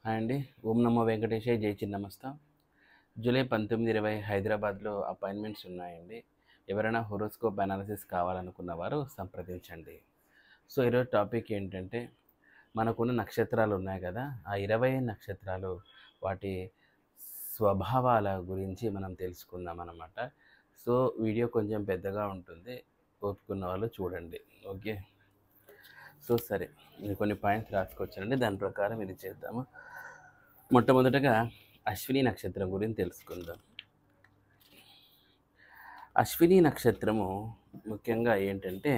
Hi అండి. ఓం నమో వెంకటేశాయ. జై Chinnamasta. July 19, 20 హైదరాబాద్లో అపాయింట్మెంట్స్ ఉన్నాయండి. ఎవరైనా హోరోస్కోప్ అనాలిసిస్ కావాలనుకున్న వారు సంప్రదించండి. సో ఈరోజు టాపిక్ ఏంటంటే మనకున్న నక్షత్రాలు ఉన్నాయి కదా, ఆ 20 నక్షత్రాలు వాటి స్వభావాల గురించి మనం తెలుసుకుందాం అన్నమాట. సో వీడియో కొంచెం పెద్దగా ఉంటుంది, ఓపుకున్న వాళ్ళు చూడండి. ఓకే. సో సరే, నేను కొన్ని పాయింట్స్ రాసుకొచ్చానండి, దాని ప్రకారం ఇది చేద్దాము. మొట్టమొదటగా అశ్విని నక్షత్రం గురించి తెలుసుకుందాం. అశ్విని నక్షత్రము ముఖ్యంగా ఏంటంటే,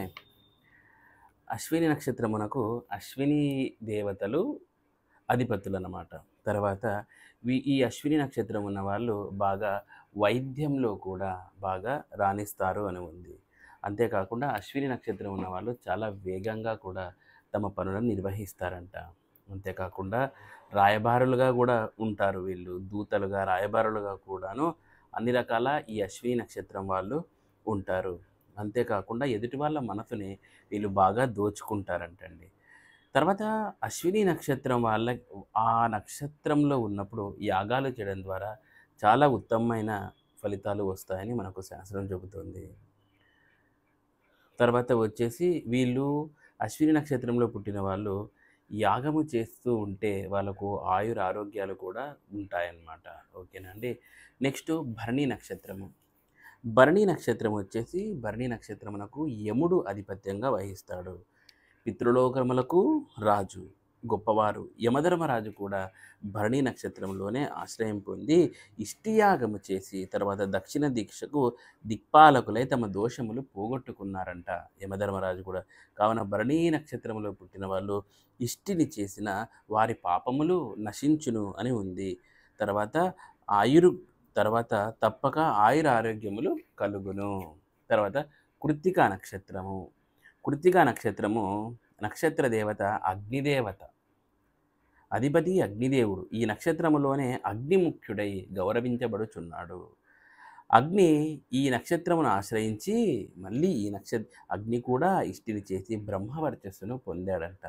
అశ్విని నక్షత్రమునకు అశ్విని దేవతలు అధిపతులు అన్నమాట. తర్వాత ఈ అశ్విని నక్షత్రం ఉన్న వాళ్ళు బాగా వైద్యంలో కూడా బాగా రాణిస్తారు అని ఉంది. అంతేకాకుండా అశ్విని నక్షత్రం ఉన్న వాళ్ళు చాలా వేగంగా కూడా తమ పనులను నిర్వహిస్తారంట. అంతేకాకుండా రాయబారులుగా కూడా ఉంటారు వీళ్ళు. దూతలుగా, రాయబారులుగా కూడాను అన్ని రకాల ఈ అశ్విని నక్షత్రం వాళ్ళు ఉంటారు. అంతేకాకుండా ఎదుటి వాళ్ళ మనసుని వీళ్ళు బాగా దోచుకుంటారంటండి. తర్వాత అశ్విని నక్షత్రం వాళ్ళ ఆ నక్షత్రంలో ఉన్నప్పుడు యాగాలు చేయడం ద్వారా చాలా ఉత్తమమైన ఫలితాలు వస్తాయని మనకు శాస్త్రం చెబుతుంది. తర్వాత వచ్చేసి వీళ్ళు అశ్విని నక్షత్రంలో పుట్టిన వాళ్ళు యాగము చేస్తూ ఉంటే వాళ్ళకు ఆరోగ్యాలు కూడా ఉంటాయన్నమాట. ఓకేనా అండి. నెక్స్ట్ భరణి నక్షత్రము. భరణి నక్షత్రం వచ్చేసి, భరణి నక్షత్రమునకు యముడు ఆధిపత్యంగా వహిస్తాడు. పితృలోకములకు రాజు, గొప్పవారు యమధర్మరాజు కూడా భరణి నక్షత్రంలోనే ఆశ్రయం పొంది ఇష్టియాగము చేసి తర్వాత దక్షిణ దీక్షకు దిక్పాలకులై తమ దోషములు పోగొట్టుకున్నారంట యమధర్మరాజు కూడా. కావున భరణి నక్షత్రంలో పుట్టిన వాళ్ళు ఇష్టిని చేసిన వారి పాపములు నశించును అని ఉంది. తర్వాత తర్వాత తప్పక ఆరోగ్యములు కలుగును. తర్వాత కృత్తికా నక్షత్రము. కృత్తికా నక్షత్రము నక్షత్ర దేవత అగ్నిదేవత, అధిపతి అగ్నిదేవుడు. ఈ నక్షత్రములోనే అగ్నిముఖ్యుడై గౌరవించబడుచున్నాడు. అగ్ని ఈ నక్షత్రమును ఆశ్రయించి మళ్ళీ అగ్ని కూడా ఇష్టిని చేసి బ్రహ్మవర్చస్సును పొందాడంట.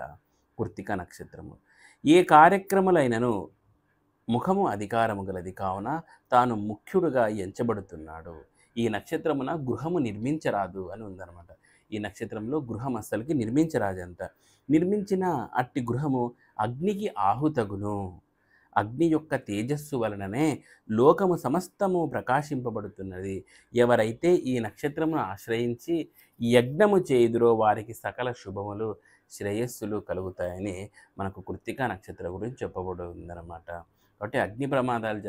కృత్తిక నక్షత్రము ఏ కార్యక్రమాలైనను ముఖము అధికారము గలది, కావున తాను ముఖ్యుడుగా ఎంచబడుతున్నాడు. ఈ నక్షత్రమున గృహము నిర్మించరాదు అని ఉందన్నమాట. ఈ నక్షత్రంలో గృహం అస్సలకి నిర్మించరాదంట. నిర్మించిన అట్టి గృహము అగ్నికి ఆహుతగును. అగ్ని యొక్క తేజస్సు వలననే లోకము సమస్తము ప్రకాశింపబడుతున్నది. ఎవరైతే ఈ నక్షత్రమును ఆశ్రయించి యజ్ఞము చేయుదురో వారికి సకల శుభములు, శ్రేయస్సులు కలుగుతాయని మనకు కృత్తికా నక్షత్రం గురించి చెప్పబడి ఉందన్నమాట. కాబట్టి అగ్ని ప్రమాదాలు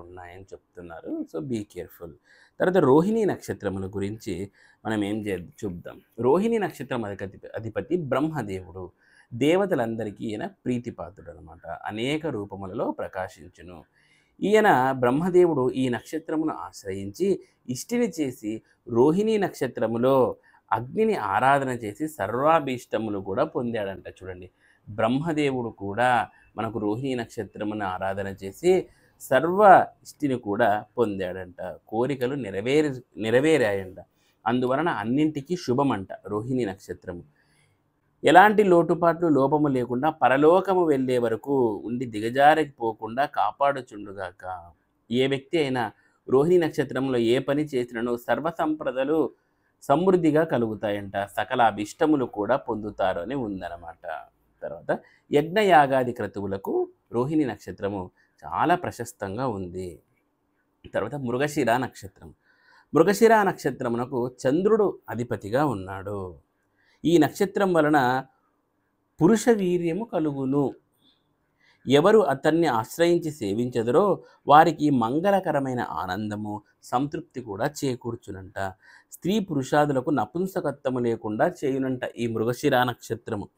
ఉన్నాయని చెప్తున్నారు. So be careful. తర్వాత రోహిణి నక్షత్రముల గురించి మనం చూద్దాం. రోహిణి నక్షత్రం అధిపతి బ్రహ్మదేవుడు. దేవతలందరికీ ఈయన ప్రీతిపాత్రుడు అనమాట. అనేక రూపములలో ప్రకాశించును. ఈయన బ్రహ్మదేవుడు ఈ నక్షత్రమును ఆశ్రయించి ఇష్టిని చేసి రోహిణి నక్షత్రములో అగ్నిని ఆరాధన చేసి సర్వాభీష్టములు కూడా పొందాడంట. చూడండి, బ్రహ్మదేవుడు కూడా మనకు రోహిణి నక్షత్రమును ఆరాధన చేసి సర్వ ఇష్టిని కూడా పొందాడంట. కోరికలు నెరవేరాయంట. అందువలన అన్నింటికీ శుభమంట రోహిణి నక్షత్రము. ఎలాంటి లోటుపాట్లు లోపము లేకుండా పరలోకము వెళ్ళే వరకు ఉండి దిగజారిపోకుండా కాపాడుచుండుగాక. ఏ వ్యక్తి అయినా రోహిణి నక్షత్రంలో ఏ పని చేసినను సర్వ సంపదలు సమృద్ధిగా కలుగుతాయంట. సకల అభిష్టములు కూడా పొందుతారు అని ఉందన్నమాట. తర్వాత యజ్ఞయాగాది క్రతువులకు రోహిణి నక్షత్రము చాలా ప్రశస్తంగా ఉంది. తర్వాత మృగశిర నక్షత్రం. మృగశిర నక్షత్రమునకు చంద్రుడు అధిపతిగా ఉన్నాడు. ఈ నక్షత్రం వలన పురుష వీర్యము కలుగును. ఎవరు అతన్ని ఆశ్రయించి సేవించదరో వారికి మంగళకరమైన ఆనందము, సంతృప్తి కూడా చేకూర్చునంట. స్త్రీ పురుషాదులకు నపుంసకత్వము లేకుండా చేయునంట ఈ మృగశిర నక్షత్రము.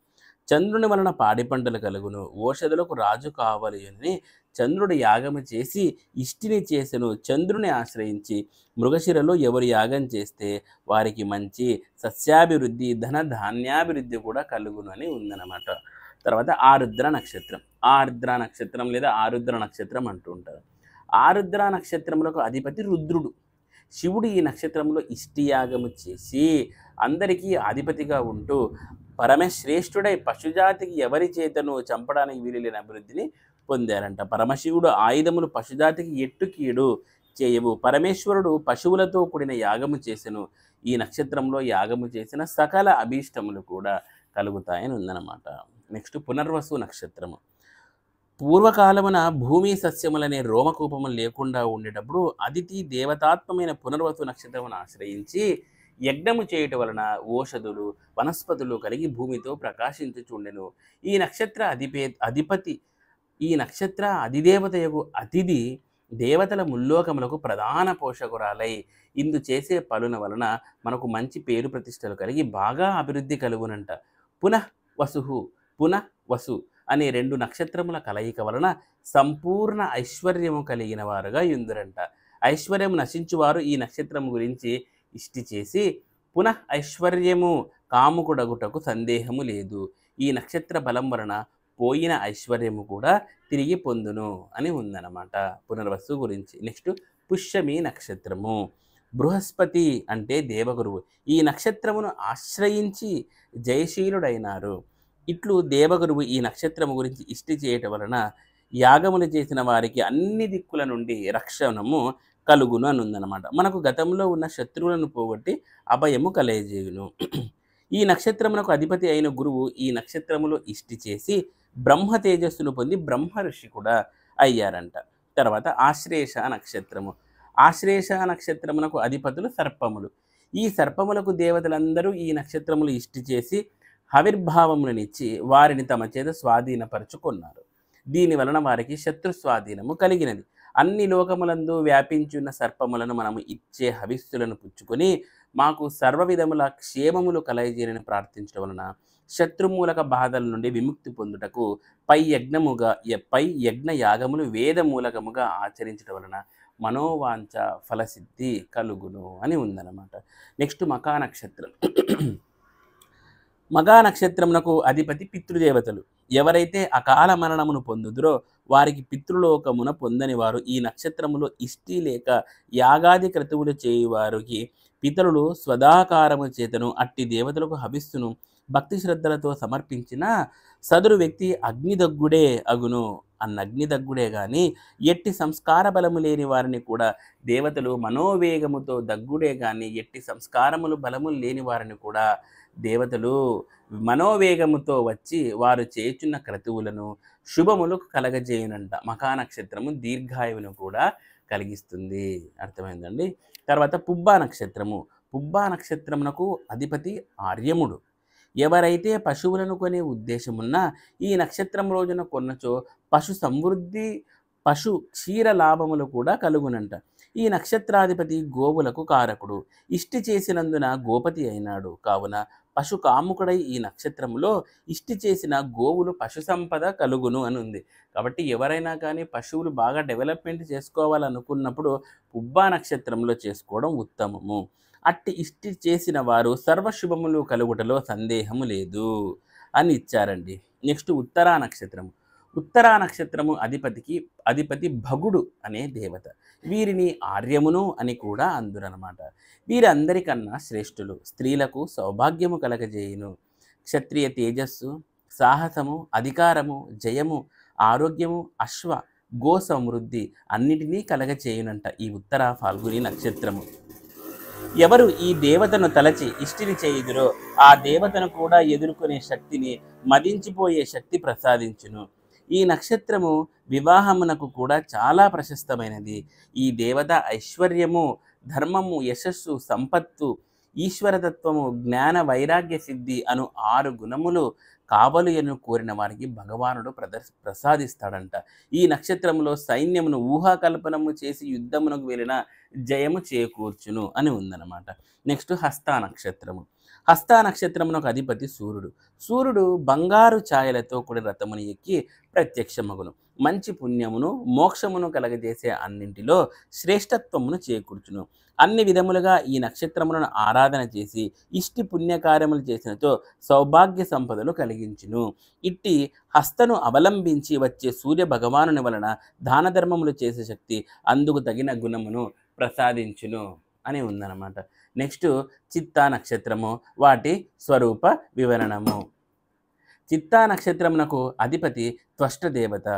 చంద్రుని వలన పాడి పంటలు కలుగును. ఓషధులకు రాజు కావాలి అని చంద్రుడు యాగము చేసి ఇష్టిని చేసెను. చంద్రుని ఆశ్రయించి మృగశిరలో ఎవరు యాగం చేస్తే వారికి మంచి సస్యాభివృద్ధి, ధన ధాన్యాభివృద్ధి కూడా కలుగును అని ఉందన్నమాట. తర్వాత ఆరుద్ర నక్షత్రం. ఆరుద్ర నక్షత్రం లేదా ఆరుద్ర నక్షత్రం అంటూ ఉంటారు. ఆరుద్ర నక్షత్రములకు అధిపతి రుద్రుడు. శివుడు ఈ నక్షత్రంలో ఇష్టియాగము చేసి అందరికీ అధిపతిగా ఉంటూ పరమశ్రేష్ఠుడై పశుజాతికి ఎవరి చేతను చంపడానికి వీలులేని అభివృద్ధిని పొందారంట. పరమశివుడు ఆయుధములు పశుజాతికి ఎట్టు కీడు చేయవు. పరమేశ్వరుడు పశువులతో కూడిన యాగము చేసెను. ఈ నక్షత్రంలో యాగము చేసిన సకల అభీష్టములు కూడా కలుగుతాయని ఉందన్నమాట. నెక్స్ట్ పునర్వసు నక్షత్రము. పూర్వకాలమున భూమి సస్యములనే రోమకూపములు లేకుండా ఉండేటప్పుడు అదితి దేవతాత్మమైన పునర్వసు నక్షత్రమును ఆశ్రయించి యజ్ఞము చేయటం వలన ఓషధులు వనస్పతులు కలిగి భూమితో ప్రకాశించుచుండెను. ఈ నక్షత్ర అధిపతి ఈ నక్షత్ర అధిదేవతయగు అతిథి దేవతల ముల్లోకములకు ప్రధాన పోషకురాలై ఇందు చేసే పనుల వలన మనకు మంచి పేరు ప్రతిష్టలు కలిగి బాగా అభివృద్ధి కలుగునంట. పునః వసు అనే 2 నక్షత్రముల కలయిక వలన సంపూర్ణ ఐశ్వర్యము కలిగిన వారుగా యుందురంట. ఐశ్వర్యము నశించువారు ఈ నక్షత్రము గురించి ఇష్టి చేసి పునః ఐశ్వర్యము కాముకుడగుటకు సందేహము లేదు. ఈ నక్షత్ర బలం వలన పోయిన ఐశ్వర్యము కూడా తిరిగి పొందును అని ఉందన్నమాట పునర్వసు గురించి. నెక్స్ట్ పుష్యమి నక్షత్రము. బృహస్పతి అంటే దేవగురువు ఈ నక్షత్రమును ఆశ్రయించి జయశీలుడైనారు. ఇట్లు దేవగురువు ఈ నక్షత్రము గురించి ఇష్టి చేయటం వలన యాగములు చేసిన వారికి అన్ని దిక్కుల నుండి రక్షణము కలుగును అని ఉందన్నమాట. మనకు గతంలో ఉన్న శత్రువులను పోగొట్టి అభయము కలయజేయును. ఈ నక్షత్రమునకు అధిపతి అయిన గురువు ఈ నక్షత్రములో ఇష్టి చేసి బ్రహ్మ తేజస్సును పొంది బ్రహ్మ ఋషి కూడా అయ్యారంట. తర్వాత ఆశ్లేష నక్షత్రము. ఆశ్లేష నక్షత్రమునకు అధిపతులు సర్పములు. ఈ సర్పములకు దేవతలందరూ ఈ నక్షత్రములు ఇష్టి చేసి ఆవిర్భావములనిచ్చి వారిని తమ చేత స్వాధీనపరుచుకున్నారు. దీని వలన వారికి శత్రు స్వాధీనము కలిగినది. అన్ని లోకములందు వ్యాపించున్న సర్పములను మనము ఇచ్చే హవిస్సులను పుచ్చుకొని మాకు సర్వ విధముల క్షేమములు కలయజేయని ప్రార్థించడం వలన శత్రుమూలక బాధల నుండి విముక్తి పొందుటకు పై యజ్ఞ యాగములు వేద మూలకముగా ఆచరించడం వలన మనోవాంఛ ఫలసిద్ధి కలుగును అని ఉందన్నమాట. నెక్స్ట్ మకా నక్షత్రం. మగా నక్షత్రమునకు అధిపతి పితృదేవతలు. ఎవరైతే అకాల మరణమును పొందుదురో వారికి పితృలోకమున పొందని వారు ఈ నక్షత్రములో ఇష్టి లేక యాగాది క్రతువులు చేయువారికి పితరులు స్వదాకారము చేతను అట్టి దేవతలకు హవిస్సును భక్తి శ్రద్ధలతో సమర్పించిన సదరు వ్యక్తి అగ్నిదగ్గుడే అగును. అగ్నిదగ్గుడే గాని ఎట్టి సంస్కార బలము లేని వారిని కూడా దేవతలు మనోవేగముతో దగ్గుడే గాని ఎట్టి సంస్కారములు బలములు లేని వారిని కూడా దేవతలు మనోవేగముతో వచ్చి వారు చేయుచున్న క్రతువులను శుభములు కలగజేయునంట. మకా నక్షత్రము దీర్ఘాయువును కూడా కలిగిస్తుంది. అర్థమైందండి. తర్వాత పుబ్బా నక్షత్రము. పుబ్బా నక్షత్రమునకు అధిపతి ఆర్యముడు. ఎవరైతే పశువులను కొనే ఉద్దేశమున్నా ఈ నక్షత్రం రోజున కొన్నచో పశు సమృద్ధి పశు క్షీర లాభములు కూడా కలుగునంట. ఈ నక్షత్రాధిపతి గోవులకు కారకుడు. ఇష్టి చేసినందున గోపతి అయినాడు. కావున పశు కాముకుడై ఈ నక్షత్రములో ఇష్టి చేసిన గోవులు పశు సంపద కలుగును అని ఉంది. కాబట్టి ఎవరైనా కానీ పశువులు బాగా డెవలప్మెంట్ చేసుకోవాలనుకున్నప్పుడు పుబ్బా నక్షత్రంలో చేసుకోవడం ఉత్తమము. అట్టి ఇష్టి చేసిన వారు సర్వశుభములు కలుగుటలో సందేహము లేదు అని ఇచ్చారండి. నెక్స్ట్ ఉత్తరా నక్షత్రము. ఉత్తరా నక్షత్రము అధిపతి భగుడు అనే దేవత. వీరిని ఆర్యమును అని కూడా అందురనమాట. వీరందరికన్నా శ్రేష్ఠులు. స్త్రీలకు సౌభాగ్యము కలగజేయును. క్షత్రియ తేజస్సు, సాహసము, అధికారము, జయము, ఆరోగ్యము, అశ్వ గో సమృద్ధి అన్నిటినీ కలగచేయునంట ఈ ఉత్తర ఫాల్గుని నక్షత్రము. ఎవరు ఈ దేవతను తలచి ఇష్టిని చేయుదురో ఆ దేవతను కూడా ఎదుర్కొనే శక్తిని మదించిపోయే శక్తి ప్రసాదించును. ఈ నక్షత్రము వివాహమునకు కూడా చాలా ప్రశస్తమైనది. ఈ దేవత ఐశ్వర్యము, ధర్మము, యశస్సు, సంపత్తు, ఈశ్వరతత్వము, జ్ఞాన వైరాగ్య సిద్ధి అను 6 గుణములు కావలు ఎను కోరిన వారికి భగవానుడు ప్రసాదిస్తాడంట. ఈ నక్షత్రంలో సైన్యమును ఊహాకల్పనము చేసి యుద్ధమునకు వెళ్ళిన జయము చేకూర్చును అని ఉందన్నమాట. నెక్స్ట్ హస్తా నక్షత్రము. హస్తా నక్షత్రమునకు అధిపతి సూర్యుడు. సూర్యుడు బంగారు ఛాయలతో కూడిన రథమును ఎక్కి ప్రత్యక్షమగును. మంచి పుణ్యమును మోక్షమును కలగజేసే అన్నింటిలో శ్రేష్టత్వమును చేకూర్చును. అన్ని విధములుగా ఈ నక్షత్రములను ఆరాధన చేసి ఇష్టి పుణ్యకార్యములు చేసినతో సౌభాగ్య సంపదలు కలిగించును. ఇట్టి హస్తను అవలంబించి వచ్చే సూర్య భగవానుని వలన దాన ధర్మములు చేసే శక్తి అందుకు తగిన గుణమును ప్రసాదించును అని ఉందన్నమాట. నెక్స్ట్ చిత్తా నక్షత్రము, వాటి స్వరూప వివరణము. చిత్తా నక్షత్రమునకు అధిపతి త్వష్ట దేవత.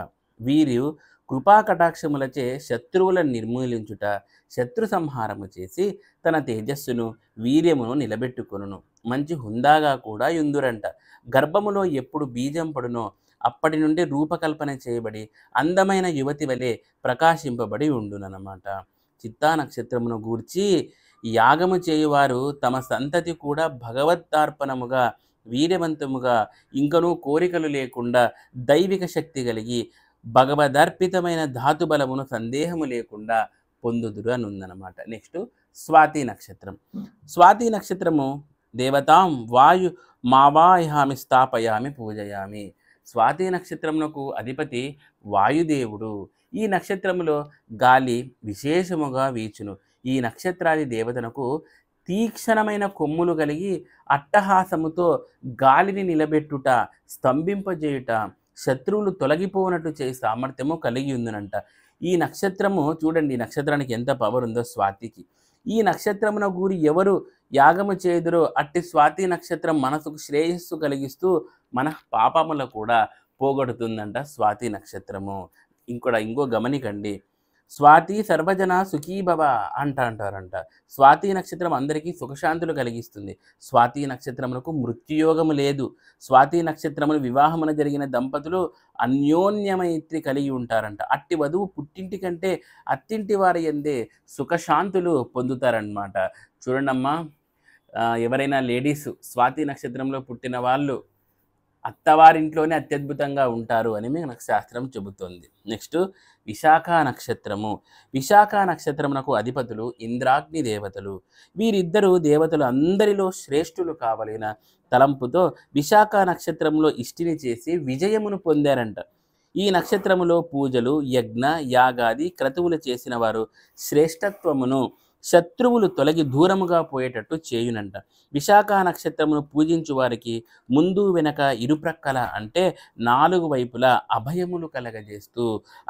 వీరు కృపా కటాక్షములచే శత్రువులను నిర్మూలించుట, శత్రు సంహారము చేసి తన తేజస్సును వీర్యమును నిలబెట్టుకొనును. మంచి హుందాగా కూడా యుందురంట. గర్భములో ఎప్పుడు బీజం పడునో అప్పటి నుండి రూపకల్పన చేయబడి అందమైన యువతి వలె ప్రకాశింపబడి ఉండునన్నమాట. చిత్తా నక్షత్రమును గూర్చి యాగము చేయువారు తమ సంతతి కూడా భగవద్దార్పణముగా వీర్యవంతముగా ఇంకనూ కోరికలు లేకుండా దైవిక శక్తి కలిగి భగవదర్పితమైన ధాతుబలమును సందేహము లేకుండా పొందుదురు అని ఉందన్నమాట. నెక్స్ట్ స్వాతి నక్షత్రం. స్వాతి నక్షత్రము దేవతాం వాయు మావాయామి స్థాపయామి పూజయామి. స్వాతి నక్షత్రమునకు అధిపతి వాయుదేవుడు. ఈ నక్షత్రములో గాలి విశేషముగా వీచును. ఈ నక్షత్రాది దేవతనకు తీక్షణమైన కొమ్ములు కలిగి అట్టహాసముతో గాలిని నిలబెట్టుట, స్తంభింపజేయుట, శత్రువులు తొలగిపోనట్టు చేసే సామర్థ్యము కలిగి ఉందనంట. ఈ నక్షత్రము చూడండి, ఈ నక్షత్రానికి ఎంత పవర్ ఉందో స్వాతికి. ఈ నక్షత్రమున గూరి ఎవరు యాగము చేదురో అట్టి స్వాతి నక్షత్రం మనసుకు శ్రేయస్సు కలిగిస్తూ మన పాపముల కూడా పోగొడుతుందంట స్వాతి నక్షత్రము. ఇంకో గమనికండి, స్వాతి సర్వజన సుఖీభవ అంటారంట. స్వాతి నక్షత్రం అందరికీ సుఖశాంతులు కలిగిస్తుంది. స్వాతి నక్షత్రములకు మృత్యుయోగము లేదు. స్వాతి నక్షత్రములు వివాహమున జరిగిన దంపతులు అన్యోన్యమైత్రి కలిగి ఉంటారంట. అట్టి వధువు పుట్టింటి కంటే అత్తింటి వారి యందే సుఖశాంతులు పొందుతారన్నమాట. చూడండమ్మా, ఎవరైనా లేడీస్ స్వాతి నక్షత్రంలో పుట్టిన వాళ్ళు అత్తవారింట్లోనే అత్యద్భుతంగా ఉంటారు అని మనకు శాస్త్రం చెబుతోంది. నెక్స్ట్ విశాఖ నక్షత్రము. విశాఖ నక్షత్రమునకు అధిపతులు ఇంద్రాగ్ని దేవతలు. వీరిద్దరూ దేవతలు అందరిలో శ్రేష్ఠులు కావలైన తలంపుతో విశాఖ నక్షత్రంలో ఇష్టిని చేసి విజయమును పొందారంట. ఈ నక్షత్రములో పూజలు, యజ్ఞ, యాగాది క్రతువులు చేసిన వారు శ్రేష్టత్వమును, శత్రువులు తొలగి దూరముగా పోయేటట్టు చేయునంట. విశాఖ నక్షత్రమును పూజించు వారికి ముందు వెనక ఇరుప్రక్కల అంటే 4 వైపులా అభయములు కలగజేస్తూ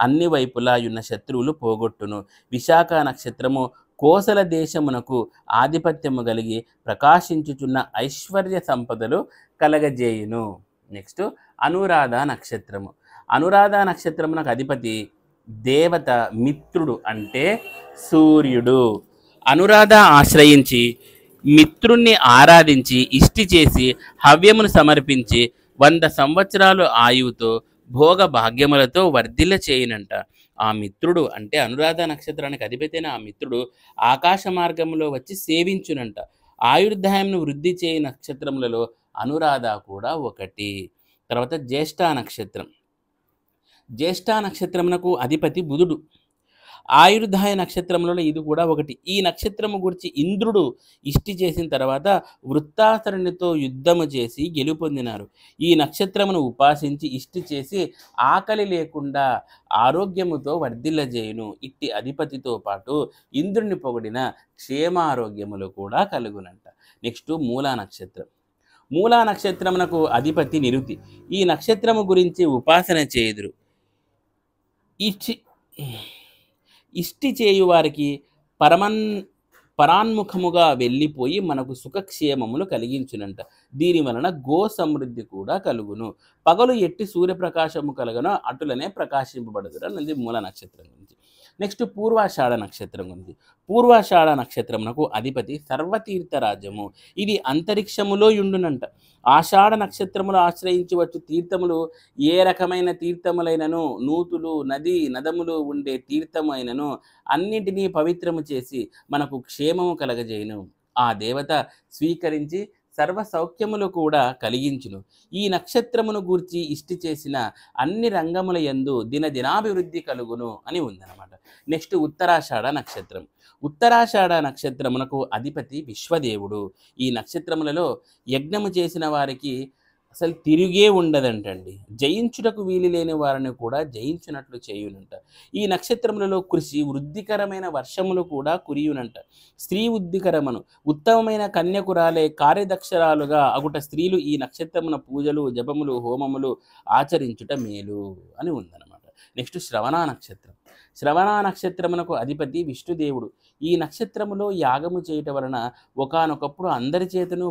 అన్ని వైపులా ఉన్న శత్రువులు పోగొట్టును. విశాఖ నక్షత్రము కోసల దేశమునకు ఆధిపత్యము కలిగి ప్రకాశించుచున్న ఐశ్వర్య సంపదలు కలగజేయును. నెక్స్ట్ అనురాధ నక్షత్రము. అనురాధ నక్షత్రమునకు అధిపతి దేవత మిత్రుడు అంటే సూర్యుడు. అనురాధ ఆశ్రయించి మిత్రుణ్ణి ఆరాధించి ఇష్టి చేసి హవ్యమును సమర్పించి 100 సంవత్సరాలు ఆయువుతో భోగ భాగ్యములతో వర్ధిల్ల చేయునంట. ఆ మిత్రుడు అంటే అనురాధ నక్షత్రానికి అధిపతైన ఆ మిత్రుడు ఆకాశ మార్గంలో వచ్చి సేవించునంట. ఆయుర్దాయంను వృద్ధి చేయ నక్షత్రములలో అనురాధ కూడా ఒకటి. తర్వాత జ్యేష్ఠ నక్షత్రం. జ్యేష్ఠ నక్షత్రమునకు అధిపతి బుధుడు. ఆయుర్దాయ నక్షత్రంలో ఇది కూడా ఒకటి. ఈ నక్షత్రము గురించి ఇంద్రుడు ఇష్టి చేసిన తర్వాత వృత్తాసురునితో యుద్ధము చేసి గెలుపొందినారు. ఈ నక్షత్రమును ఉపాసించి ఇష్టి చేసి ఆకలి లేకుండా ఆరోగ్యముతో వర్ధిల్లజేయును. ఇట్టి అధిపతితో పాటు ఇంద్రుని పొగిడిన క్షేమారోగ్యములు కూడా కలుగునంట. నెక్స్ట్ మూలా నక్షత్రం. మూలా నక్షత్రమునకు అధిపతి నిరుతి. ఈ నక్షత్రము గురించి ఉపాసన చేయుదురు. ఇష్టి చేయువారికి పరాన్ముఖముగా వెళ్ళిపోయి మనకు సుఖక్షేమములు కలిగించునంట. దీని వలన గో సమృద్ధి కూడా కలుగును. పగలు ఎట్టి సూర్యప్రకాశము కలగనో అటులనే ప్రకాశింపబడదురు అన్నది మూల నక్షత్రం గురించి. నెక్స్ట్ పూర్వాషాఢ నక్షత్రం గురించి. పూర్వాషాఢ నక్షత్రమునకు అధిపతి సర్వతీర్థరాజ్యము. ఇది అంతరిక్షములో యుండునంట. ఆషాఢ నక్షత్రములు ఆశ్రయించవచ్చు తీర్థములు ఏ రకమైన తీర్థములైనను, నూతులు, నది నదములు ఉండే తీర్థమైనను అన్నింటినీ పవిత్రము చేసి మనకు క్షేమము కలగజేయును. ఆ దేవత స్వీకరించి సర్వ సౌఖ్యములు కూడా కలిగించును. ఈ నక్షత్రమును గూర్చి ఇష్టి చేసిన అన్ని రంగముల యందు దినదినాభివృద్ధి కలుగును అని ఉందన్నమాట. నెక్స్ట్ ఉత్తరాషాఢ నక్షత్రం. ఉత్తరాషాఢ నక్షత్రమునకు అధిపతి విశ్వదేవుడు. ఈ నక్షత్రములలో యజ్ఞము చేసిన వారికి అసలు తిరిగే ఉండదంటండి. జయించుటకు వీలు లేని వారిని కూడా జయించినట్లు చేయునంట. ఈ నక్షత్రములలో కృషి వృద్ధికరమైన వర్షములు కూడా కురియునంట. స్త్రీ వృద్ధికరమును ఉత్తమమైన కన్యకురాలే కార్యదక్షరాలుగా అగుట స్త్రీలు ఈ నక్షత్రమున పూజలు, జపములు, హోమములు ఆచరించుట మేలు అని ఉందన్నమాట. నెక్స్ట్ శ్రవణ నక్షత్రం. శ్రవణ నక్షత్రమునకు అధిపతి విష్ణుదేవుడు. ఈ నక్షత్రములో యాగము చేయటం వలన ఒకానొకప్పుడు అందరి చేతను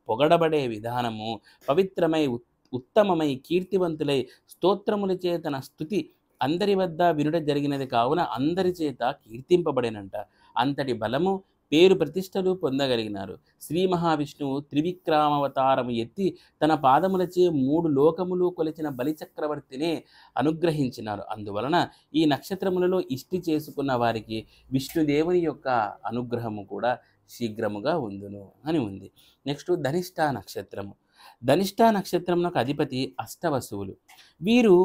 పొగడబడే విధానము పవిత్రమై ఉత్తమమై కీర్తివంతులై స్తోత్రముల చేతన స్తుతి అందరి వద్ద వినుట జరిగినది కావున అందరి చేత కీర్తింపబడేనంట. అంతటి బలము పేరు ప్రతిష్టలు పొందగలిగినారు. శ్రీ మహావిష్ణువు త్రివిక్రమావతారము ఎత్తి తన పాదములచే 3 లోకములు కొలిచిన బలిచక్రవర్తినే అనుగ్రహించినారు. అందువలన ఈ నక్షత్రములలో ఇష్టి చేసుకున్న వారికి విష్ణుదేవుని యొక్క అనుగ్రహము కూడా శీఘ్రముగా ఉందును అని ఉంది. నెక్స్ట్ ధనిష్ఠ నక్షత్రము. ధనిష్ఠ నక్షత్రమునకు అధిపతి అష్టవసువులు. వీరు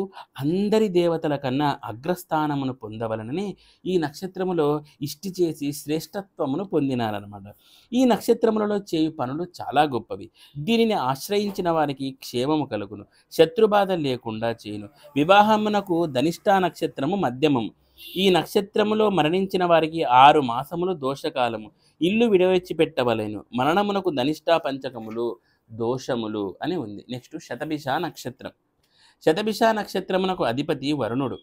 అందరి దేవతల కన్నా అగ్రస్థానమును పొందవలనని ఈ నక్షత్రములో ఇష్టి చేసి శ్రేష్టత్వమును పొందినారన్నమాట. ఈ నక్షత్రములలో చేయు పనులు చాలా గొప్పవి. దీనిని ఆశ్రయించిన వారికి క్షేమము కలుగును, శత్రుబాధ లేకుండా చేయును. వివాహమునకు ధనిష్ఠ నక్షత్రము మధ్యమము. ఈ నక్షత్రములో మరణించిన వారికి 6 మాసములు దోషకాలము. ఇల్లు విడవచ్చి పెట్టవలెను. మరణమునకు ధనిష్ఠ పంచకములు దోషములు అని ఉంది. నెక్స్ట్ శతభిష నక్షత్రం. శతభిష నక్షత్రమునకు అధిపతి వరుణుడు.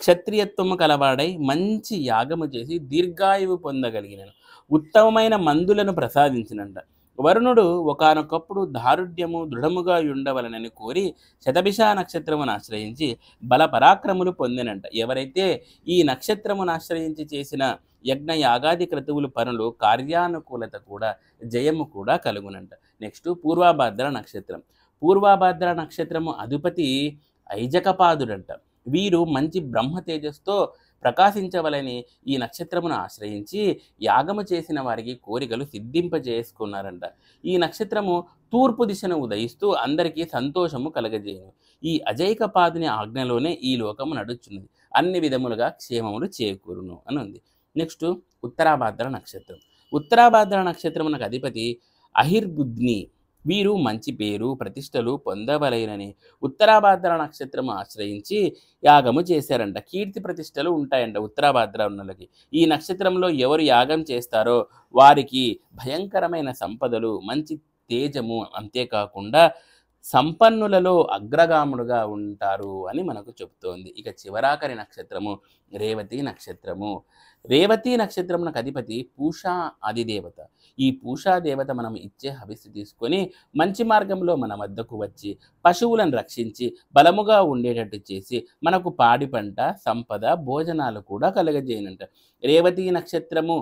క్షత్రియత్వము కలవాడై మంచి యాగము చేసి దీర్ఘాయువు పొందగలిగినను. ఉత్తమమైన మందులను ప్రసాదించినంట. వరుణుడు ఒకానొకప్పుడు దారుఢ్యము దృఢముగా ఉండవలనని కోరి శతభిష నక్షత్రమును ఆశ్రయించి బల పరాక్రములు పొందినంట. ఎవరైతే ఈ నక్షత్రమును ఆశ్రయించి చేసిన యజ్ఞ యాగాది క్రతువులు పనులు కార్యానుకూలత కూడా జయము కూడా కలుగునంట. నెక్స్ట్ పూర్వభాద్ర నక్షత్రం. పూర్వభాద్ర నక్షత్రము అధిపతి ఐజకపాదుడంట. వీరు మంచి బ్రహ్మ తేజస్తో ప్రకాశించవలని ఈ నక్షత్రమును ఆశ్రయించి యాగము చేసిన వారికి కోరికలు సిద్ధింపజేసుకున్నారంట. ఈ నక్షత్రము తూర్పు దిశను ఉదయిస్తూ అందరికీ సంతోషము కలగజేయును. ఈ అజైకపాదుని ఆజ్ఞలోనే ఈ లోకము నడుచున్నది. అన్ని విధములుగా క్షేమములు చేకూరును అని ఉంది. నెక్స్ట్ ఉత్తరాభాద్ర నక్షత్రం. ఉత్తరాభాద్ర నక్షత్రమునకు అధిపతి అహిర్బుద్ని. వీరు మంచి పేరు ప్రతిష్టలు పొందవలైనని ఉత్తరాభాద్ర నక్షత్రము ఆశ్రయించి యాగము చేశారంట. కీర్తి ప్రతిష్టలు ఉంటాయంట ఉత్తరాభాద్ర ఉన్నలకి. ఈ నక్షత్రంలో ఎవరు యాగం చేస్తారో వారికి భయంకరమైన సంపదలు, మంచి తేజము, అంతేకాకుండా సంపన్నులలో అగ్రగాముడుగా ఉంటారు అని మనకు చెబుతోంది. ఇక చివరాఖరి నక్షత్రము రేవతి నక్షత్రము. రేవతి నక్షత్రమునకు అధిపతి పూషా అధిదేవత. ఈ పూషా దేవత మనం ఇచ్చే హవిస్సు తీసుకొని మంచి మార్గంలో మన వద్దకు వచ్చి పశువులను రక్షించి బలముగా ఉండేటట్టు చేసి మనకు పాడి పంట, సంపద, భోజనాలు కూడా కలగజేయనంట. రేవతి నక్షత్రము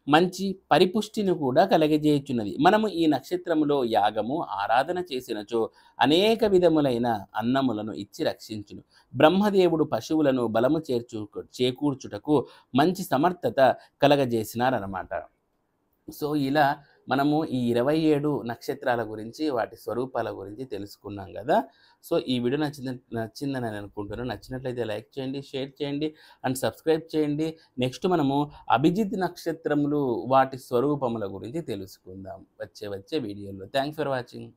మంచి పరిపుష్టిని కూడా కలగజేయుచున్నది. మనము ఈ నక్షత్రములో యాగము ఆరాధన చేసినచో అనేక విధములైన అన్నములను ఇచ్చి రక్షించును. బ్రహ్మదేవుడు పశువులను బలము చేకూర్చుటకు మంచి సమర్థత కలగజేసినారన్నమాట. సో ఇలా మనము ఈ 27 నక్షత్రాల గురించి వాటి స్వరూపాల గురించి తెలుసుకున్నాం కదా. సో ఈ వీడియో నచ్చిందని నేను అనుకుంటున్నాను. నచ్చినట్లయితే లైక్ చేయండి, షేర్ చేయండి అండ్ సబ్స్క్రైబ్ చేయండి. నెక్స్ట్ మనము అభిజిత్ నక్షత్రములు వాటి స్వరూపముల గురించి తెలుసుకుందాం వచ్చే వీడియోలో. Thanks for watching.